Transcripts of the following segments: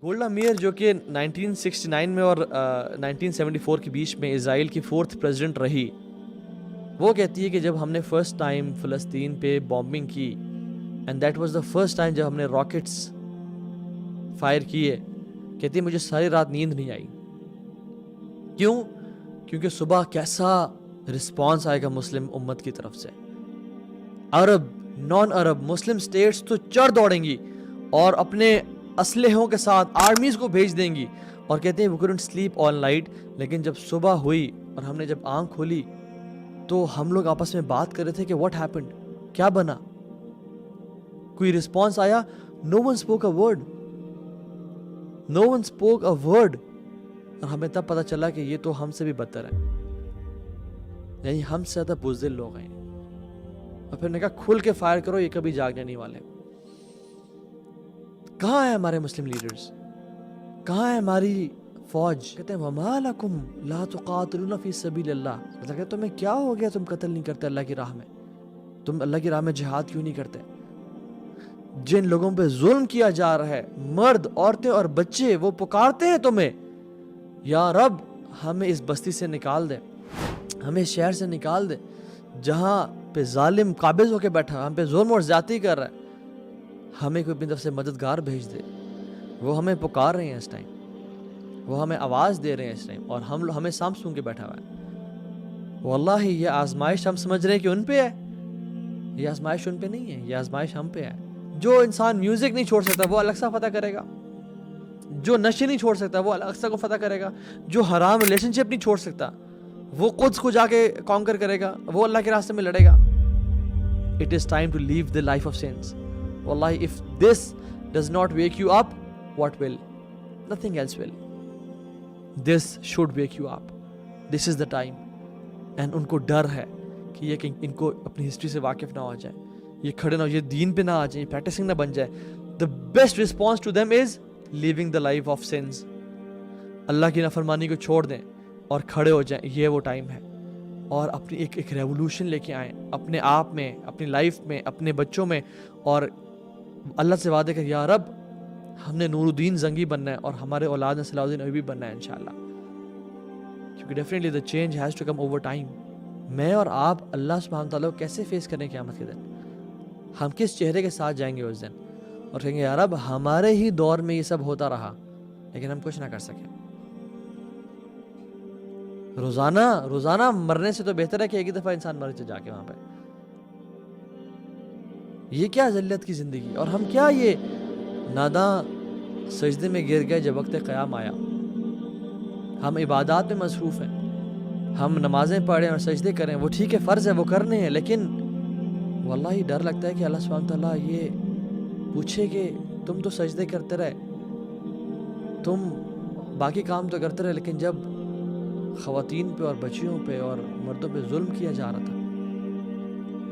Golda mayor جو کہ 1969 میں اور 1974 کے بیچ میں اسرائیل کی 4th پریزیڈنٹ رہی، وہ کہتی ہے کہ جب ہم نے فرسٹ ٹائم فلسطین پہ بامبنگ کی and that was the first time جب ہم نے راکٹس فائر کیے، کہتی ہے مجھے ساری رات نیند نہیں آئی. کیوں؟ کیونکہ صبح کیسا رسپانس آئے گا مسلم امت کی طرف سے. عرب، نان عرب، مسلم سٹیٹس تو چڑھ دوڑیں گی اور اپنے اسلحوں کے ساتھ آرمیز کو بھیج دیں گی، اور کہتے ہیں we couldn't sleep all night. لیکن جب صبح ہوئی اور ہم نے جب آنکھ کھولی تو ہم لوگ آپس میں بات کر رہے تھے کہ what happened، کیا بنا، کوئی رسپانس آیا؟ no one spoke a word، no one spoke a word. اور ہمیں تب پتا چلا کہ یہ تو ہم سے بھی بدتر ہے، یعنی ہم سے زیادہ بزدل لوگ ہیں. اور پھر نے کہا کھل کے فائر کرو، یہ کبھی جاگنے نہیں والے. کہاں ہیں ہمارے مسلم لیڈرز؟ کہاں ہے ہماری فوج؟ کہتے ہیں وَمَا لَكُمْ لَا تُقَاتِلُونَ فِي سَبِيلِ اللَّهِ. مطلب کہ تمہیں کیا ہو گیا، تم قتل نہیں کرتے اللہ کی راہ میں، تم اللہ کی راہ میں جہاد کیوں نہیں کرتے؟ جن لوگوں پہ ظلم کیا جا رہا ہے، مرد، عورتیں اور بچے، وہ پکارتے ہیں تمہیں یا رب ہمیں اس بستی سے نکال دے، ہمیں اس شہر سے نکال دے جہاں پہ ظالم قابض ہو کے بیٹھا، ہم پہ ظلم اور زیادتی کر رہا ہے، ہمیں کوئی اپنی طرف سے مددگار بھیج دے. وہ ہمیں پکار رہے ہیں اس ٹائم، وہ ہمیں آواز دے رہے ہیں اس ٹائم، اور ہمیں سام سون کے بیٹھا ہوا ہے. واللہ یہ آزمائش ہم سمجھ رہے ہیں کہ ان پہ ہے، یہ آزمائش ان پہ نہیں ہے، یہ آزمائش ہم پہ ہے. جو انسان میوزک نہیں چھوڑ سکتا وہ الیکسا فتح کرے گا، جو نشے نہیں چھوڑ سکتا وہ الیکسا کو فتح کرے گا، جو حرام ریلیشن شپ نہیں چھوڑ سکتا وہ قدس کو جا کے کانکر کرے گا، وہ اللہ کے راستے میں لڑے گا. It is time to leave the life of sins. Wallahi, if this does not wake you up, what will? Nothing else will. This should wake you up. This is the time. And ان کو ڈر ہے کہ یہ ان کو اپنی history سے واقف نہ ہو جائے، یہ کھڑے نہ ہو، یہ دین پہ نہ آ جائیں، یہ پریکٹسنگ نہ بن جائے. The best response to them is leaving the life of sins. اللہ کی نافرمانی کو چھوڑ دیں اور کھڑے ہو جائیں. یہ وہ ٹائم ہے، اور اپنی ایک ریولوشن لے کے آئیں اپنے آپ میں، اپنی لائف میں، اپنے بچوں میں، اور اللہ سے وعدے کر یا رب ہم نے نور الدین زنگی بننا ہے اور ہمارے اولاد نے صلاح الدین ایوبی بننا ہے انشاءاللہ. کیونکہ definitely the change has to come over time. میں اور آپ اللہ سبحانہ تعالیٰ کو کیسے فیس کریں قیامت کے دن؟ ہم کس چہرے کے ساتھ جائیں گے اس دن اور کہیں گے یا رب ہمارے ہی دور میں یہ سب ہوتا رہا لیکن ہم کچھ نہ کر سکے. روزانہ مرنے سے تو بہتر ہے کہ ایک ہی دفعہ انسان مر جا کے وہاں پہ. یہ کیا ذلت کی زندگی، اور ہم کیا یہ ناداں سجدے میں گر گئے جب وقت قیام آیا. ہم عبادات میں مصروف ہیں، ہم نمازیں پڑھیں اور سجدے کریں، وہ ٹھیک ہے، فرض ہے، وہ کرنے ہیں، لیکن واللہ ڈر لگتا ہے کہ اللہ سبحانہ تعالیٰ یہ پوچھے کہ تم تو سجدے کرتے رہے، تم باقی کام تو کرتے رہے، لیکن جب خواتین پہ اور بچیوں پہ اور مردوں پہ ظلم کیا جا رہا تھا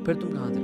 پھر تم کہاں تھے؟